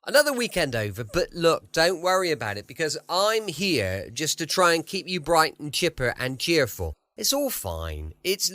Another weekend over, but look, don't worry about it because I'm here just to try and keep you bright and chipper and cheerful. It's all fine. It's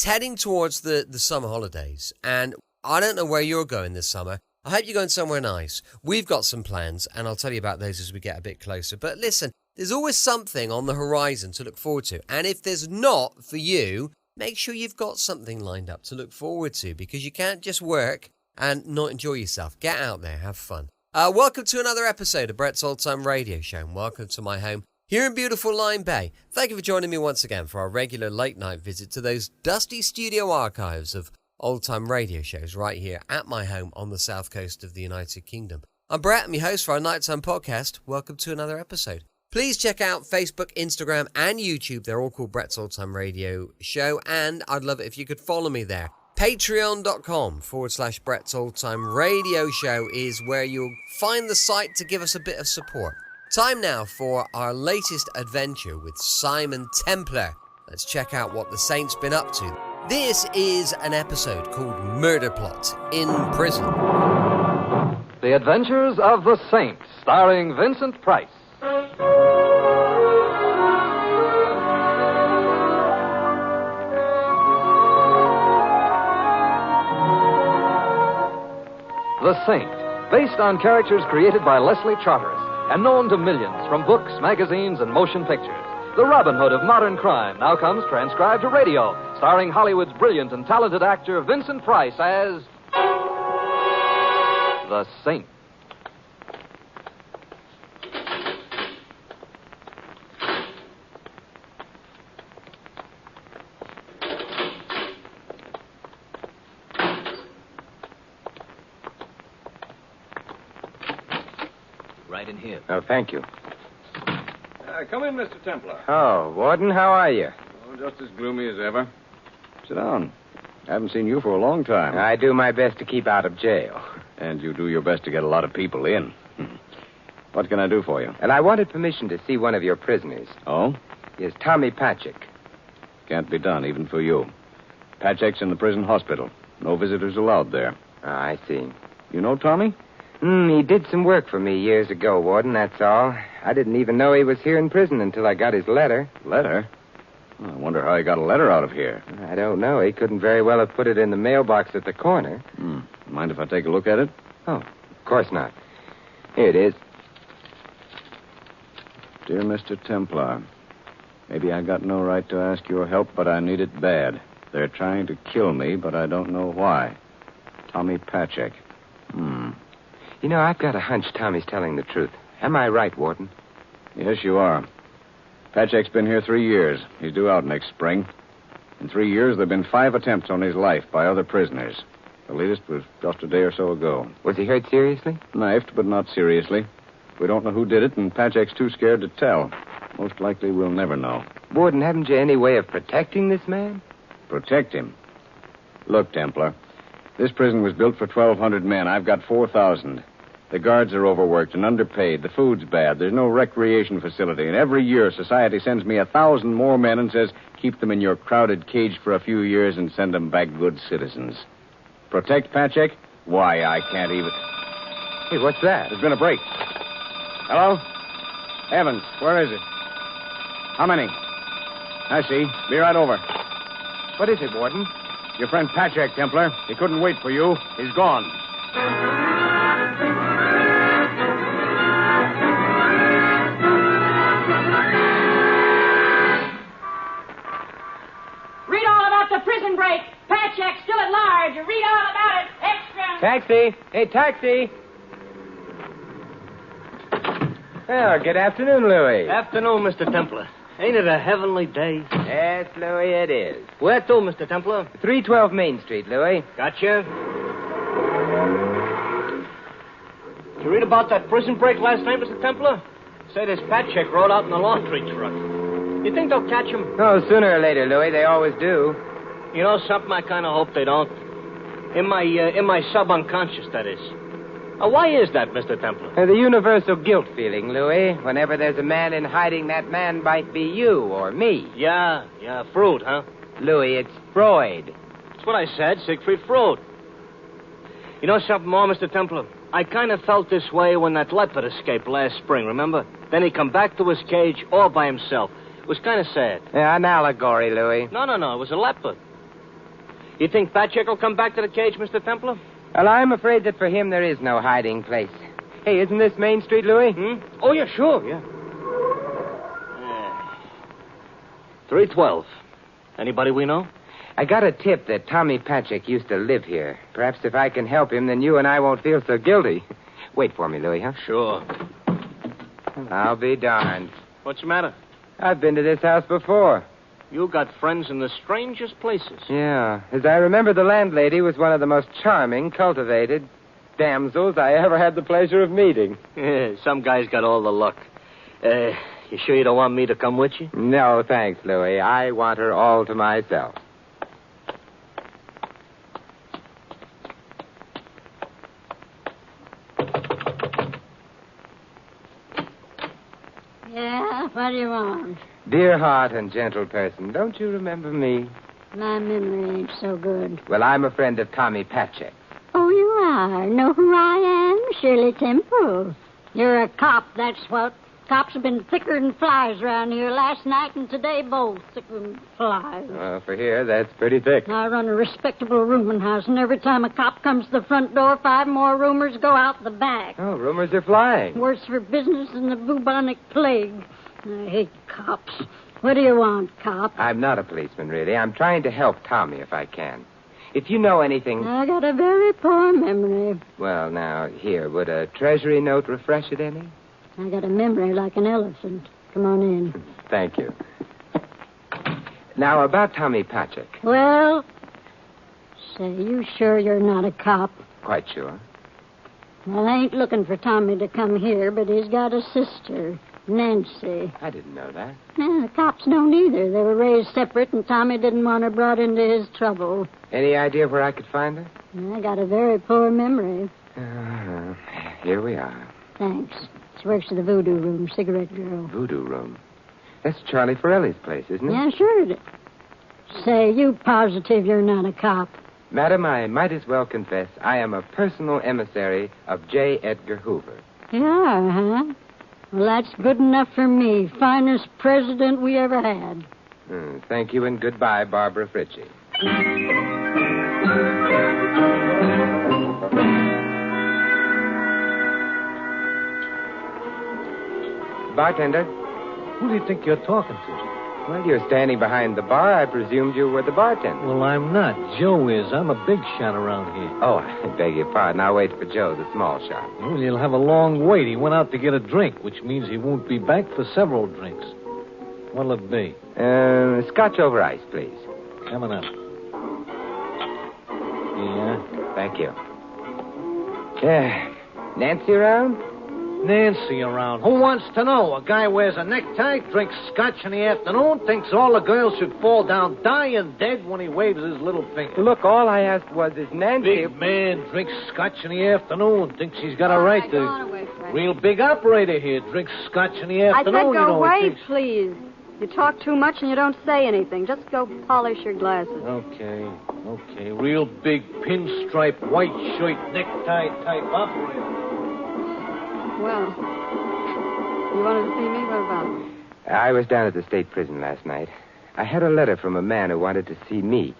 heading towards the summer holidays, and I don't know where you're going this summer. I hope you're going somewhere nice. We've got some plans, and I'll tell you about those as we get a bit closer. But listen, there's always something on the horizon to look forward to, and if there's not for you, make sure you've got something lined up to look forward to because you can't just work and not enjoy yourself. Get out there, have fun. Welcome to another episode of Brett's Old Time Radio Show, and welcome to my home here in beautiful Lyme Bay. Thank you for joining me once again for our regular late night visit to those dusty studio archives of old time radio shows right here at my home on the south coast of the United Kingdom. I'm Brett, I'm your host for our nighttime podcast. Welcome to another episode. Please check out Facebook, Instagram, and YouTube. They're all called Brett's Old Time Radio Show, and I'd love it if you could follow me there. Patreon.com/Brett's Old Time Radio Show is where you'll find the site to give us a bit of support. Time now for our latest adventure with Simon Templar. Let's check out what the Saint's been up to. This is an episode called Murder Plot in Prison. The Adventures of the Saint, starring Vincent Price. The Saint, based on characters created by Leslie Charteris and known to millions from books, magazines, and motion pictures. The Robin Hood of modern crime now comes transcribed to radio, starring Hollywood's brilliant and talented actor Vincent Price as the Saint. Right in here. Oh, thank you. Come in, Mr. Templar. Oh, Warden, how are you? Oh, just as gloomy as ever. Sit down. I haven't seen you for a long time. I do my best to keep out of jail. And you do your best to get a lot of people in. What can I do for you? And I wanted permission to see one of your prisoners. Oh? He is Tommy Patchik. Can't be done, even for you. Patchek's in the prison hospital. No visitors allowed there. Ah, I see. You know Tommy? He did some work for me years ago, Warden, that's all. I didn't even know he was here in prison until I got his letter. Letter? Well, I wonder how he got a letter out of here. I don't know. He couldn't very well have put it in the mailbox at the corner. Mind if I take a look at it? Oh, of course not. Here it is. Dear Mr. Templar, maybe I got no right to ask your help, but I need it bad. They're trying to kill me, but I don't know why. Tommy Patchik. You know, I've got a hunch Tommy's telling the truth. Am I right, Warden? Yes, you are. Patchek's been here 3 years. He's due out next spring. In 3 years, there have been 5 attempts on his life by other prisoners. The latest was just a day or so ago. Was he hurt seriously? Knifed, but not seriously. We don't know who did it, and Patchek's too scared to tell. Most likely we'll never know. Warden, haven't you any way of protecting this man? Protect him? Look, Templar, this prison was built for 1,200 men. I've got 4,000. The guards are overworked and underpaid. The food's bad. There's no recreation facility. And every year, society sends me 1,000 more men and says, keep them in your crowded cage for a few years and send them back good citizens. Protect Patchik? Why, I can't even... Hey, what's that? There's been a break. Hello? Evans, where is it? How many? I see. Be right over. What is it, Warden? Your friend Patchik, Templar. He couldn't wait for you. He's gone. Read all about the prison break. Patchik still at large. Read all about it. Extra. Taxi! Hey, taxi! Well, good afternoon, Louis. Afternoon, Mr. Templar. Ain't it a heavenly day? Yes, Louis, it is. Where to, Mr. Templar? 312 Main Street, Louis. Gotcha. Did you read about that prison break last night, Mr. Templar? Say this Patchik rode out in a laundry truck. You think they'll catch him? Oh, sooner or later, Louis. They always do. You know something? I kind of hope they don't. In my sub-unconscious, that is. Why is that, Mr. Templar? The universal guilt feeling, Louis. Whenever there's a man in hiding, that man might be you or me. Yeah, Freud, huh? Louis, it's Freud. That's what I said, Siegfried Freud. You know something more, Mr. Templar? I kind of felt this way when that leopard escaped last spring, remember? Then he come back to his cage all by himself. It was kind of sad. Yeah, an allegory, Louis. No, it was a leopard. You think Patchek will come back to the cage, Mr. Templar? Well, I'm afraid that for him there is no hiding place. Hey, isn't this Main Street, Louis? Oh, yeah, sure, yeah. 312. Anybody we know? I got a tip that Tommy Patchek used to live here. Perhaps if I can help him, then you and I won't feel so guilty. Wait for me, Louis, huh? Sure. I'll be darned. What's the matter? I've been to this house before. You got friends in the strangest places. Yeah. As I remember, the landlady was one of the most charming, cultivated damsels I ever had the pleasure of meeting. Some guys got all the luck. You sure you don't want me to come with you? No, thanks, Louis. I want her all to myself. Yeah, what do you want? Dear heart and gentle person, don't you remember me? My memory ain't so good. Well, I'm a friend of Tommy Patchek. Oh, you are? Know who I am? Shirley Temple. You're a cop, that's what. Cops have been thicker than flies around here last night and today both thicker than flies. Well, for here, that's pretty thick. I run a respectable rooming house, and every time a cop comes to the front door, 5 more roomers go out the back. Oh, rumors are flying. Worse for business than the bubonic plague. I hate cops. What do you want, cop? I'm not a policeman, really. I'm trying to help Tommy if I can. If you know anything... I got a very poor memory. Well, now, here, would a treasury note refresh it any? I got a memory like an elephant. Come on in. Thank you. Now, about Tommy Patchek. Well, say, you sure you're not a cop? Quite sure. Well, I ain't looking for Tommy to come here, but he's got a sister, Nancy. I didn't know that. Yeah, the cops don't either. They were raised separate, and Tommy didn't want her brought into his trouble. Any idea where I could find her? I got a very poor memory. Here we are. Thanks. She works at the Voodoo Room, cigarette girl. Voodoo Room? That's Charlie Forelli's place, isn't it? Yeah, sure it is. Say, you positive you're not a cop? Madam, I might as well confess I am a personal emissary of J. Edgar Hoover. You are, huh? Well, that's good enough for me. Finest president we ever had. Thank you and goodbye, Barbara Fritchie. Bartender? Who do you think you're talking to? Well, you're standing behind the bar. I presumed you were the bartender. Well, I'm not. Joe is. I'm a big shot around here. Oh, I beg your pardon. I'll wait for Joe, the small shot. Well, you'll have a long wait. He went out to get a drink, which means he won't be back for several drinks. What'll it be? Scotch over ice, please. Coming up. Yeah? Thank you. Nancy around? Nancy around. Who wants to know? A guy wears a necktie, drinks scotch in the afternoon, thinks all the girls should fall down dying dead when he waves his little finger. Look, all I asked was, is Nancy... Big man drinks scotch in the afternoon, thinks he's got a right to... Go on away, Frank. Real big operator here, drinks scotch in the I afternoon. said go away, thinks... please. You talk too much and you don't say anything. Just go polish your glasses. Okay. Real big pinstripe, white shirt, necktie type operator. Well, you wanted to see me? What about it? I was down at the state prison last night. I had a letter from a man who wanted to see me,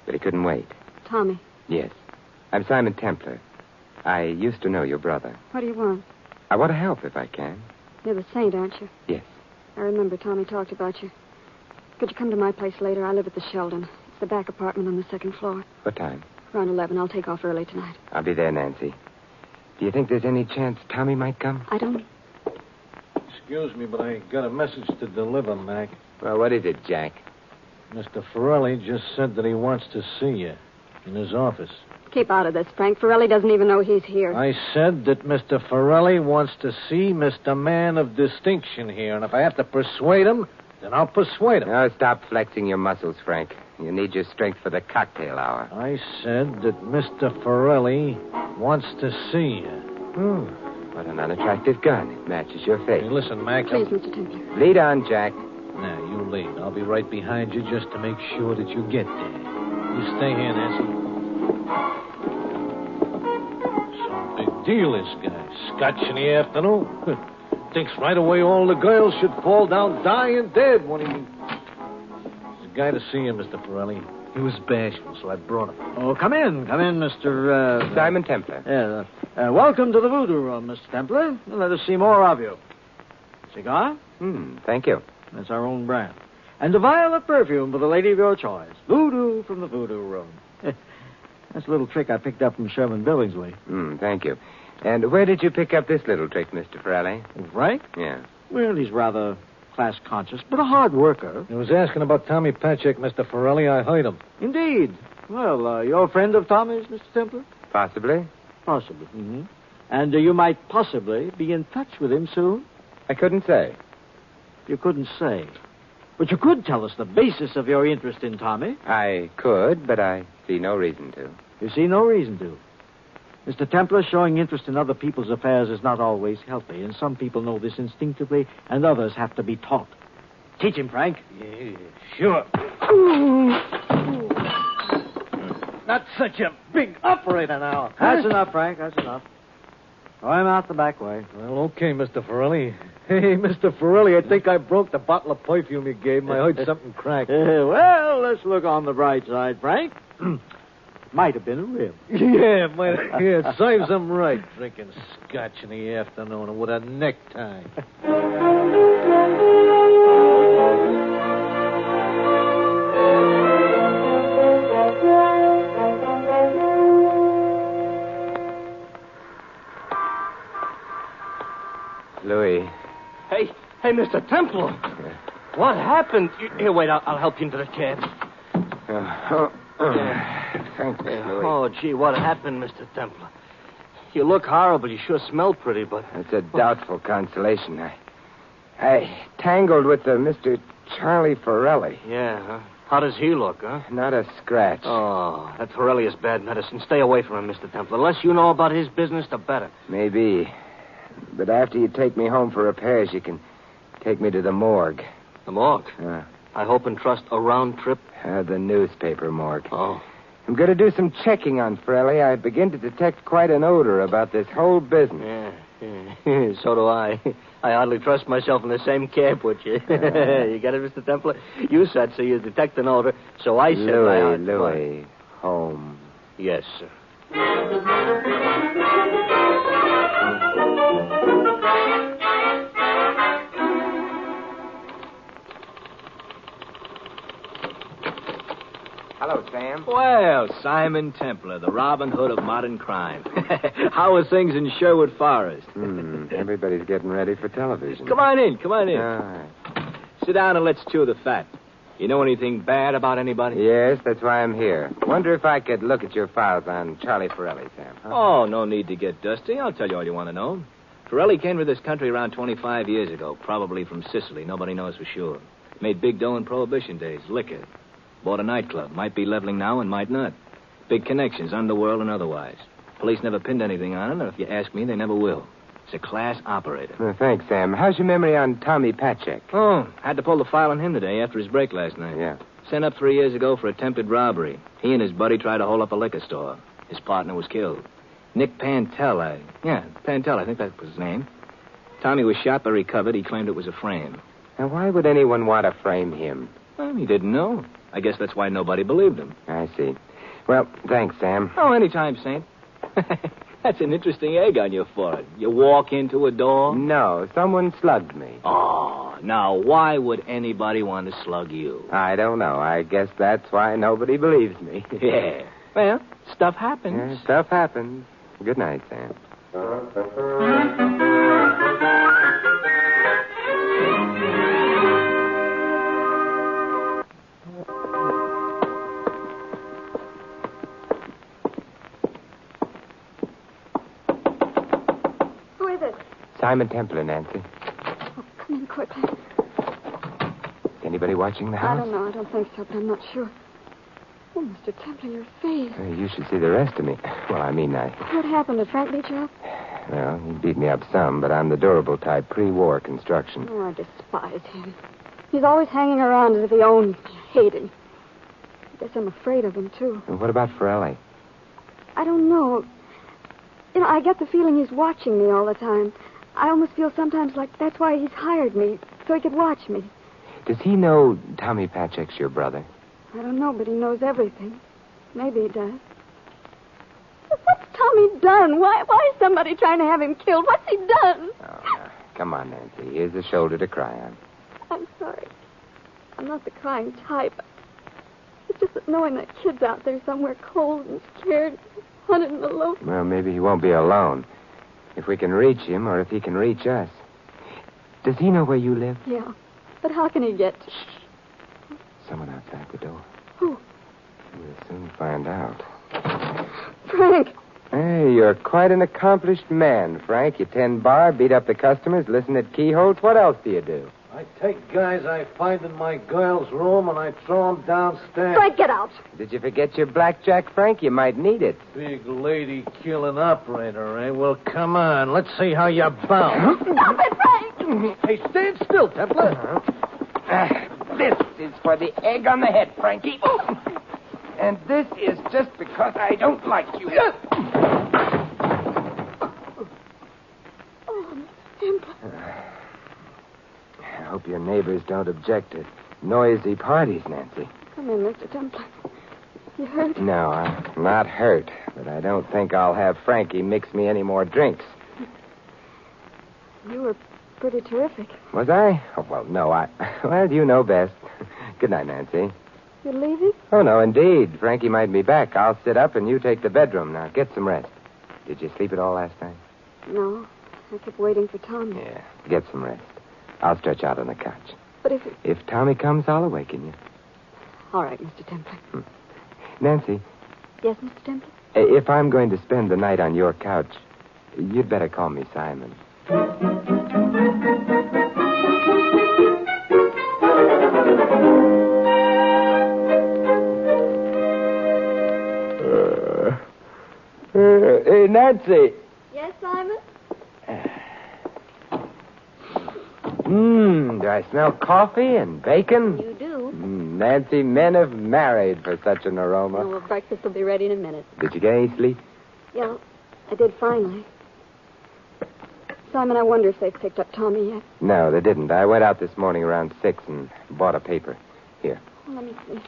but he couldn't wait. Tommy, Yes. I'm Simon Templar. I used to know your brother. what do you want? I want to help if I can. You're the saint, aren't you? Yes. I remember Tommy talked about you. Could you come to my place later? I live at the Sheldon. It's the back apartment on the second floor. What time? Around 11. I'll take off early tonight. I'll be there, Nancy. Do you think there's any chance Tommy might come? I don't... Excuse me, but I got a message to deliver, Mac. Well, what is it, Jack? Mr. Forelli just said that he wants to see you in his office. Keep out of this, Frank. Forelli doesn't even know he's here. I said that Mr. Forelli wants to see Mr. Man of Distinction here, and if I have to persuade him, then I'll persuade him. Oh, stop flexing your muscles, Frank. You need your strength for the cocktail hour. I said that Mr. Forelli wants to see you. What an unattractive gun. It matches your face. Hey, listen, Mac. Please, Mr. Templar. Lead on, Jack. Now, you lead. I'll be right behind you just to make sure that you get there. You stay here, Nancy. Some big deal, this guy. Scotch in the afternoon. Thinks right away all the girls should fall down dying dead when he... There's a guy to see you, Mr. Pirelli. He was bashful, so I brought him. Oh, come in, Mr. Simon Templar. Welcome to the Voodoo Room, Mr. Templar. Let us see more of you. Cigar? Thank you. That's our own brand. And a vial of perfume for the lady of your choice. Voodoo from the Voodoo Room. That's a little trick I picked up from Sherman Billingsley. Thank you. And where did you pick up this little trick, Mr. Pirelli? Frank? Yeah. Well, he's rather class-conscious, but a hard worker. He was asking about Tommy Patchek, Mr. Pirelli. I heard him. Indeed. Well, you're a friend of Tommy's, Mr. Templar? Possibly. Possibly. Mm-hmm. And you might possibly be in touch with him soon? I couldn't say. You couldn't say. But you could tell us the basis of your interest in Tommy. I could, but I see no reason to. You see no reason to. Mr. Templar, showing interest in other people's affairs is not always healthy, and some people know this instinctively, and others have to be taught. Teach him, Frank. Yeah, sure. Not such a big operator now. That's enough, Frank. That's enough. Throw him out the back way. Well, okay, Mr. Pirelli. Hey, Mr. Pirelli, I think I broke the bottle of perfume you gave him. I heard something crack. Well, let's look on the bright side, Frank. Might have been a rib. Yeah, it serves him right, drinking scotch in the afternoon with a necktie. Louis. Hey, Mr. Templar. What happened? Here, wait, I'll help you into the cab. Thanks, Louis. Oh, gee, what happened, Mr. Templar? You look horrible. You sure smell pretty, but... It's a doubtful consolation. I tangled with the Mr. Charlie Pirelli. Yeah, huh? How does he look, huh? Not a scratch. Oh, that Pirelli is bad medicine. Stay away from him, Mr. Templar. The less you know about his business, the better. Maybe. But after you take me home for repairs, you can take me to the morgue. The morgue? I hope and trust a round trip. The newspaper morgue. Oh. I'm going to do some checking on Pirelli. I begin to detect quite an odor about this whole business. Yeah. So do I. I hardly trust myself in the same cab with you. You get it, Mr. Templar? You said so you detect an odor, so I said... Louis, home. Yes, sir. Hello, Sam. Well, Simon Templar, the Robin Hood of modern crime. How are things in Sherwood Forest? Everybody's getting ready for television. Come on in. All right. Sit down and let's chew the fat. You know anything bad about anybody? Yes, that's why I'm here. Wonder if I could look at your files on Charlie Pirelli, Sam. Huh? Oh, no need to get dusty. I'll tell you all you want to know. Pirelli came to this country around 25 years ago, probably from Sicily. Nobody knows for sure. Made big dough in Prohibition days, liquor. Bought a nightclub. Might be leveling now and might not. Big connections, underworld and otherwise. Police never pinned anything on him, and if you ask me, they never will. He's a class operator. Thanks, Sam. How's your memory on Tommy Patchek? Oh, had to pull the file on him today after his break last night. Yeah. Sent up 3 years ago for attempted robbery. He and his buddy tried to hold up a liquor store. His partner was killed. Nick Pantel, Pantel, I think that was his name. Tommy was shot but recovered. He claimed it was a frame. Now, why would anyone want to frame him? Well, he didn't know. I guess that's why nobody believed him. I see. Well, thanks, Sam. Oh, anytime, Saint. That's an interesting egg on your forehead. You walk into a door? No, someone slugged me. Oh, now, why would anybody want to slug you? I don't know. I guess that's why nobody believes me. Yeah. Well, stuff happens. Yeah, stuff happens. Good night, Sam. Simon Templar, Nancy. Oh, come in quickly. Is anybody watching the house? I don't know. I don't think so, but I'm not sure. Oh, Mr. Templar, your face. You should see the rest of me. Well, I mean, What happened? Did Frank beat you up? Well, he beat me up some, but I'm the durable type, pre-war construction. Oh, I despise him. He's always hanging around as if he owned me. I hate him. I guess I'm afraid of him, too. And what about Pirelli? I don't know. You know, I get the feeling he's watching me all the time. I almost feel sometimes like that's why he's hired me, so he could watch me. Does he know Tommy Patchek's your brother? I don't know, but he knows everything. Maybe he does. What's Tommy done? Why is somebody trying to have him killed? What's he done? Oh, now, come on, Nancy. Here's a shoulder to cry on. I'm sorry. I'm not the crying type. It's just that knowing that kid's out there somewhere cold and scared, hunted and alone. Well, maybe he won't be alone. If we can reach him, or if he can reach us. Does he know where you live? Yeah. But how can he get... Someone outside the door. Who? We'll soon find out. Frank! Hey, you're quite an accomplished man, Frank. You tend bar, beat up the customers, listen at keyholes. What else do you do? I take guys I find in my girl's room and I throw them downstairs. Frank, get out! Did you forget your blackjack, Frank? You might need it. Big lady killing operator, eh? Well, come on. Let's see how you bounce. Stop it, Frank! Hey, stand still, Templar. This is for the egg on the head, Frankie. And this is just because I don't like you. Oh, Templar. I hope your neighbors don't object to noisy parties, Nancy. Come in, Mr. Templar. You hurt? No, I'm not hurt, but I don't think I'll have Frankie mix me any more drinks. You were pretty terrific. Was I? Oh, well, no, Well, you know best. Good night, Nancy. You're leaving? Oh, no, indeed. Frankie might be back. I'll sit up and you take the bedroom. Now, get some rest. Did you sleep at all last night? No. I kept waiting for Tommy. Yeah, get some rest. I'll stretch out on the couch. But If Tommy comes, I'll awaken you. All right, Mr. Templar. Nancy. Yes, Mr. Templar? If I'm going to spend the night on your couch, you'd better call me Simon. Hey, Nancy. Yes, Simon? Do I smell coffee and bacon? You do. Nancy, men have married for such an aroma. Oh, well, breakfast will be ready in a minute. Did you get any sleep? Yeah, I did finally. Simon, I wonder if they've picked up Tommy yet. No, they didn't. I went out this morning around 6 and bought a paper. Here. Well, let me see.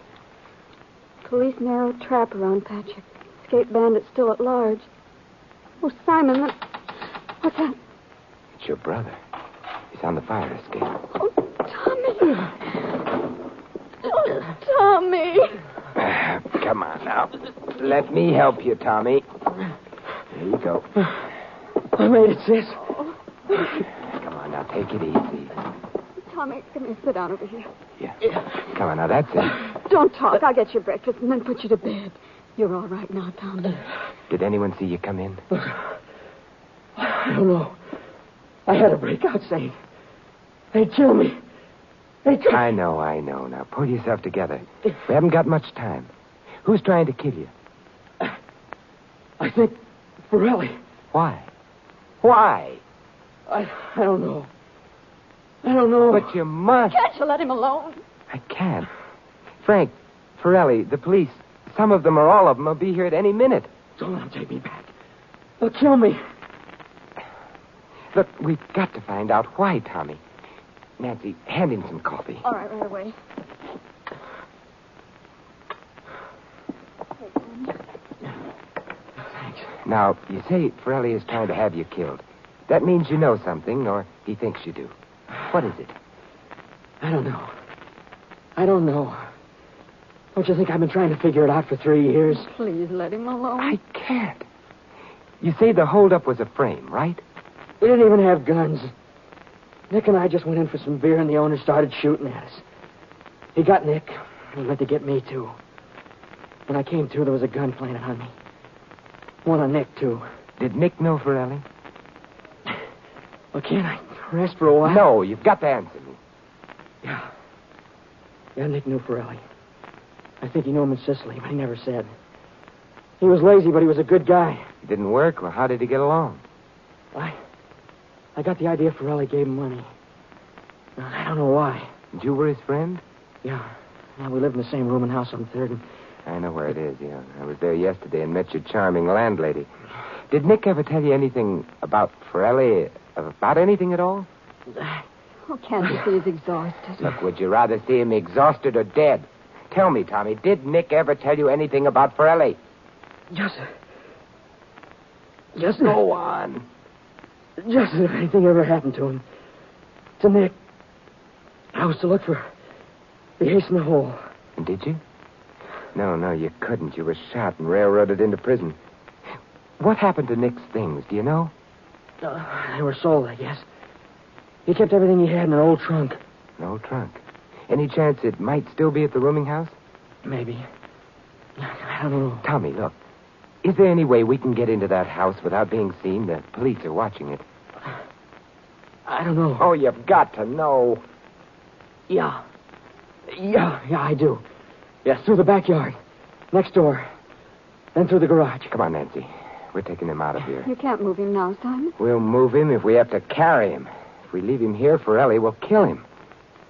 Police narrow trap around Patrick. Escape bandit still at large. Oh, Simon, what's that? It's your brother. He's on the fire escape. Oh, Tommy. Oh, Tommy. Come on now. Let me help you, Tommy. There you go. I made it, sis. Come on now, take it easy. Tommy, come here, sit down over here. Yeah. Come on now, that's it. Don't talk. I'll get your breakfast and then put you to bed. You're all right now, Tommy. Did anyone see you come in? I don't know. I had a breakout saying, they'd kill me. I know. Now, pull yourself together. We haven't got much time. Who's trying to kill you? I think Borelli. Why? Why? I don't know. I don't know. But you must. Can't you let him alone? I can't. Frank, Forelli, the police, some of them or all of them will be here at any minute. Don't let them take me back. They'll kill me. Look, we've got to find out why, Tommy. Nancy, hand him some coffee. All right, right away. Now, you say Forelli is trying to have you killed. That means you know something, or he thinks you do. What is it? I don't know. Don't you think I've been trying to figure it out for 3 years? Please let him alone. I can't. You say the holdup was a frame, right? We didn't even have guns. Nick and I just went in for some beer, and the owner started shooting at us. He got Nick. He meant to get me, too. When I came to, there was a gun planted on me. One on Nick, too. Did Nick know Forelli? Well, can't I rest for a while? No, you've got to answer me. Yeah, Nick knew Forelli. I think he knew him in Sicily, but he never said. He was lazy, but he was a good guy. It didn't work? Well, how did he get along? I got the idea Forelli gave him money. I don't know why. And you were his friend? Yeah. We lived in the same room and house on 3rd. I know where it is, yeah. I was there yesterday and met your charming landlady. Did Nick ever tell you anything about Forelli? About anything at all? Oh, can't you see he's exhausted? Look, would you rather see him exhausted or dead? Tell me, Tommy, did Nick ever tell you anything about Forelli? Just Go on. Just if anything ever happened to him. To Nick. I was to look for the ace in the hole. And did you? No, you couldn't. You were shot and railroaded into prison. What happened to Nick's things, do you know? They were sold, I guess. He kept everything he had in an old trunk. An old trunk? Any chance it might still be at the rooming house? Maybe. I don't know. Tommy, look. Is there any way we can get into that house without being seen? The police are watching it. I don't know. Oh, you've got to know. Yeah, I do. Yes, through the backyard. Next door. Then through the garage. Come on, Nancy. We're taking him out of here. You can't move him now, Simon. We'll move him if we have to carry him. If we leave him here, Forelli will kill him.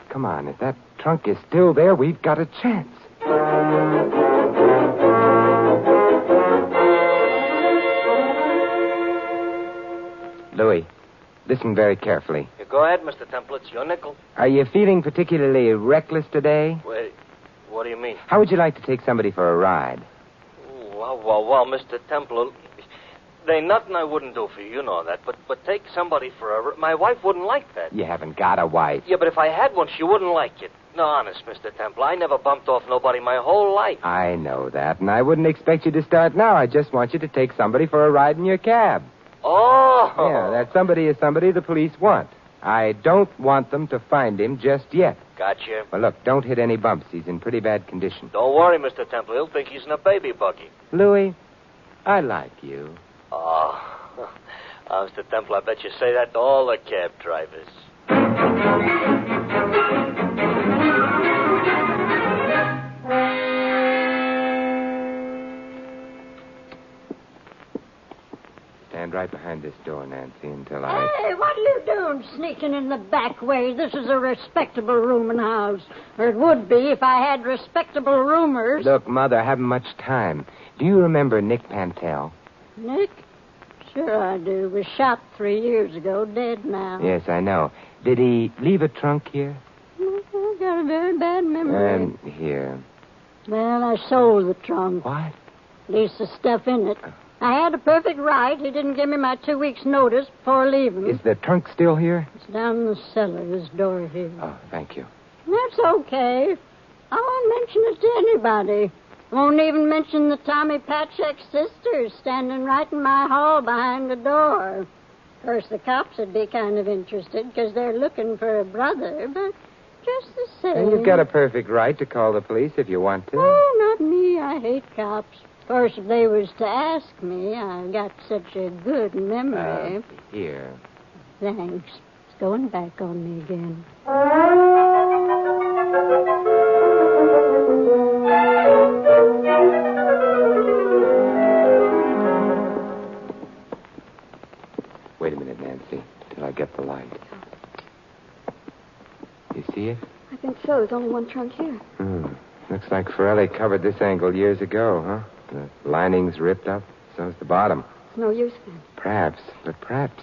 Come on, if that trunk is still there, we've got a chance. Louis, listen very carefully. You go ahead, Mr. Temple. It's your nickel. Are you feeling particularly reckless today? Wait, what do you mean? How would you like to take somebody for a ride? Well, Mr. Temple, there ain't nothing I wouldn't do for you. You know that. But take somebody for a... My wife wouldn't like that. You haven't got a wife. Yeah, but if I had one, she wouldn't like it. No, honest, Mr. Temple, I never bumped off nobody my whole life. I know that, and I wouldn't expect you to start now. I just want you to take somebody for a ride in your cab. Oh! Yeah, that somebody is somebody the police want. I don't want them to find him just yet. Gotcha. Well, look, don't hit any bumps. He's in pretty bad condition. Don't worry, Mr. Temple. He'll think he's in a baby buggy. Louis, I like you. Oh, Mr. Temple, I bet you say that to all the cab drivers. Stand right behind this door, Nancy, until I... Hey, what are you doing sneaking in the back way? This is a respectable rooming house. Or it would be if I had respectable roomers. Look, Mother, I haven't much time. Do you remember Nick Pantel? Nick? Sure I do. Was shot 3 years ago, dead now. Yes, I know. Did he leave a trunk here? I've got a very bad memory. Here. Well, I sold the trunk. What? At least the stuff in it. I had a perfect right. He didn't give me my 2 weeks' notice before leaving. Is the trunk still here? It's down in the cellar, this door here. Oh, thank you. That's okay. I won't mention it to anybody. I won't even mention the Tommy Patchak sisters standing right in my hall behind the door. Of course, the cops would be kind of interested because they're looking for a brother, but just the same. And you've got a perfect right to call the police if you want to. Oh, not me. I hate cops. Of course, if they was to ask me, I've got such a good memory. Here. Thanks. It's going back on me again. Wait a minute, Nancy, till I get the light. You see it? I think so. There's only one trunk here. Looks like Forelli covered this angle years ago, huh? The lining's ripped up, so's the bottom. It's no use then. Perhaps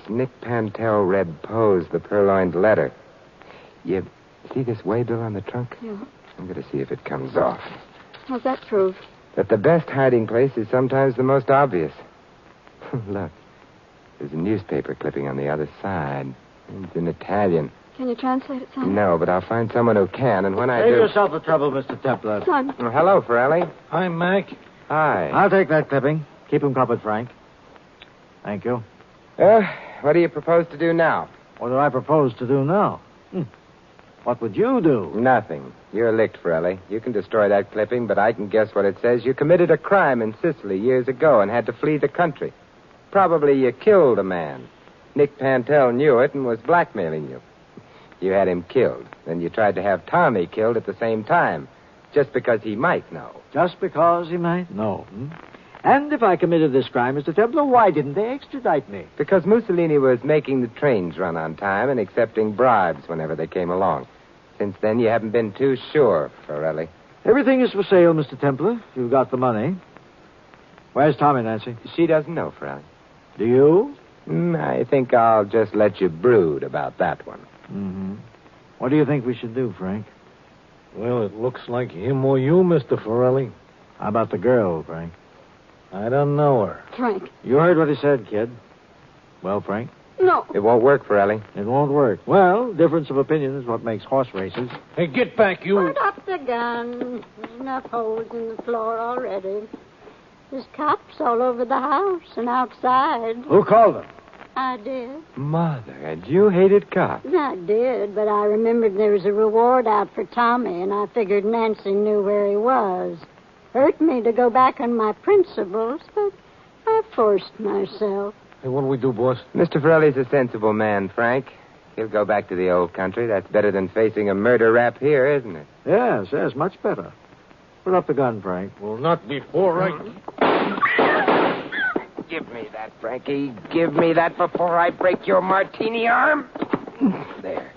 Nick Pantel read Poe's The Purloined Letter. You see this waybill on the trunk? Yeah. I'm going to see if it comes off. What's that prove? That the best hiding place is sometimes the most obvious. Look, there's a newspaper clipping on the other side. It's in Italian. Can you translate it, Simon? No, but I'll find someone who can, and when I Save do... yourself the trouble, Mr. Templar. Simon. Oh, hello, Forelli. Hi, Mac. Hi. I'll take that clipping. Keep him covered, Frank. Thank you. What do you propose to do now? What do I propose to do now? What would you do? Nothing. You're licked, Forelli. You can destroy that clipping, but I can guess what it says. You committed a crime in Sicily years ago and had to flee the country. Probably you killed a man. Nick Pantel knew it and was blackmailing you. You had him killed. Then you tried to have Tommy killed at the same time, just because he might know. Just because he might know. And if I committed this crime, Mr. Templar, why didn't they extradite me? Because Mussolini was making the trains run on time and accepting bribes whenever they came along. Since then, you haven't been too sure, Forelli. Everything is for sale, Mr. Templar. You've got the money. Where's Tommy, Nancy? She doesn't know, Forelli. Do you? I think I'll just let you brood about that one. Mm-hmm. What do you think we should do, Frank? Well, it looks like him or you, Mr. Forelli. How about the girl, Frank? I don't know her. Frank. You heard what he said, kid. Well, Frank? No. It won't work, Forelli. It won't work. Well, difference of opinion is what makes horse races. Hey, get back, you. Put up the gun. There's enough holes in the floor already. There's cops all over the house and outside. Who called them? I did. Mother, and you hated cops. I did, but I remembered there was a reward out for Tommy, and I figured Nancy knew where he was. Hurt me to go back on my principles, but I forced myself. Hey, what do we do, boss? Mr. Forelli's a sensible man, Frank. He'll go back to the old country. That's better than facing a murder rap here, isn't it? Yes, much better. Put up the gun, Frank. Well, not before Give me that, Frankie. Give me that before I break your martini arm. There.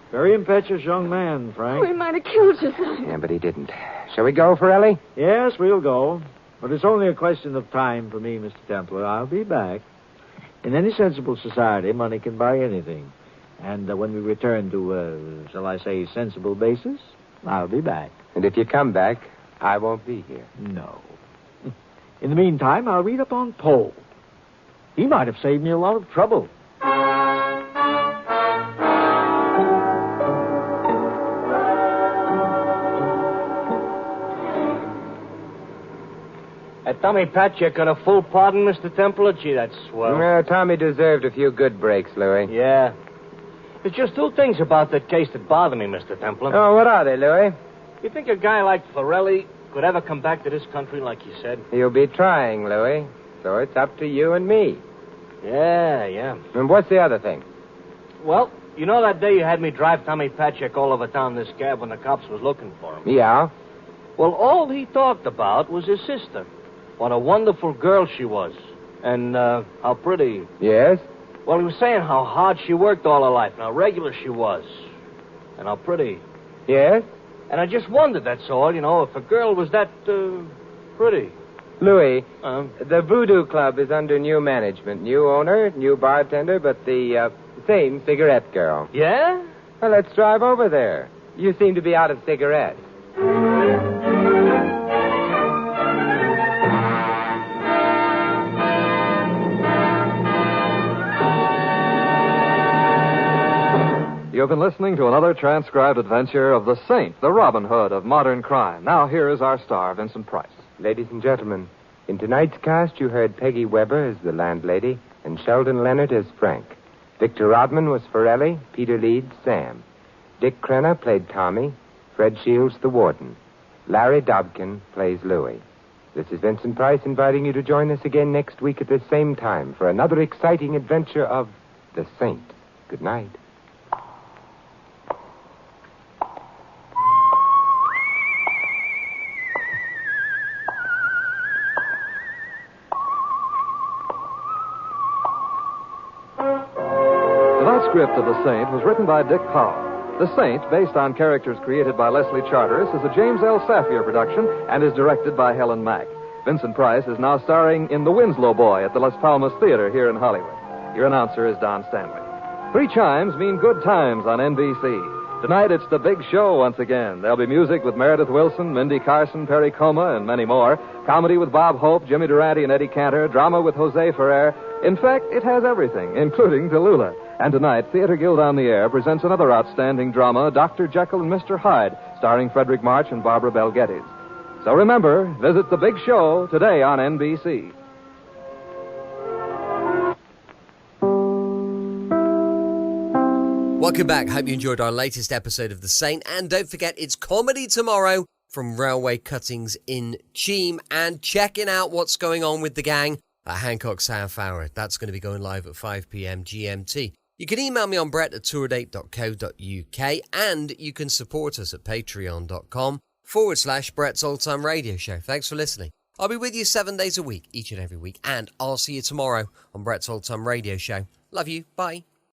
Very impetuous young man, Frank. We might have killed you, Simon. Yeah, but he didn't. Shall we go, Forelli? Yes, we'll go. But it's only a question of time for me, Mr. Templar. I'll be back. In any sensible society, money can buy anything. And when we return to, shall I say, sensible basis, I'll be back. And if you come back, I won't be here. No. In the meantime, I'll read up on Poe. He might have saved me a lot of trouble. Tommy Patchett got a full pardon, Mr. Templar? Gee, that's swell. Tommy deserved a few good breaks, Louis. Yeah. There's just two things about that case that bother me, Mr. Templar. Oh, what are they, Louis? You think a guy like Forelli could ever come back to this country like you said? He'll be trying, Louis. So it's up to you and me. Yeah. And what's the other thing? Well, you know that day you had me drive Tommy Patchett all over town in this cab when the cops was looking for him? Yeah. Well, all he talked about was his sister. What a wonderful girl she was. And how pretty. Yes? Well, he was saying how hard she worked all her life and how regular she was. And how pretty. Yes? And I just wondered, that's all, if a girl was that pretty. Louis, the Voodoo Club is under new management. New owner, new bartender, but the same cigarette girl. Yeah? Well, let's drive over there. You seem to be out of cigarettes. You've been listening to another transcribed adventure of the Saint, the Robin Hood of modern crime. Now, here is our star, Vincent Price. Ladies and gentlemen, in tonight's cast, you heard Peggy Weber as the landlady and Sheldon Leonard as Frank. Victor Rodman was Forelli, Peter Leeds, Sam. Dick Crenna played Tommy, Fred Shields, the warden. Larry Dobkin plays Louis. This is Vincent Price inviting you to join us again next week at the same time for another exciting adventure of the Saint. Good night. Script of The Saint was written by Dick Powell. The Saint, based on characters created by Leslie Charteris, is a James L. Safier production and is directed by Helen Mack. Vincent Price is now starring in The Winslow Boy at the Las Palmas Theater here in Hollywood. Your announcer is Don Stanley. 3 chimes mean good times on NBC. Tonight it's The Big Show once again. There'll be music with Meredith Wilson, Mindy Carson, Perry Como, and many more. Comedy with Bob Hope, Jimmy Durante, and Eddie Cantor. Drama with Jose Ferrer. In fact, it has everything, including Tallulah. And tonight, Theater Guild on the Air presents another outstanding drama, Dr. Jekyll and Mr. Hyde, starring Frederick March and Barbara Bel Geddes. So remember, visit The Big Show today on NBC. Welcome back. Hope you enjoyed our latest episode of The Saint. And don't forget, it's comedy tomorrow from Railway Cuttings in Cheam. And checking out what's going on with the gang at Hancock's Half-Hour. That's going to be going live at 5 p.m. GMT. You can email me on brett@tourdate.co.uk, and you can support us at patreon.com/Brett's Old Time Radio Show. Thanks for listening. I'll be with you 7 days a week, each and every week, and I'll see you tomorrow on Brett's Old Time Radio Show. Love you. Bye.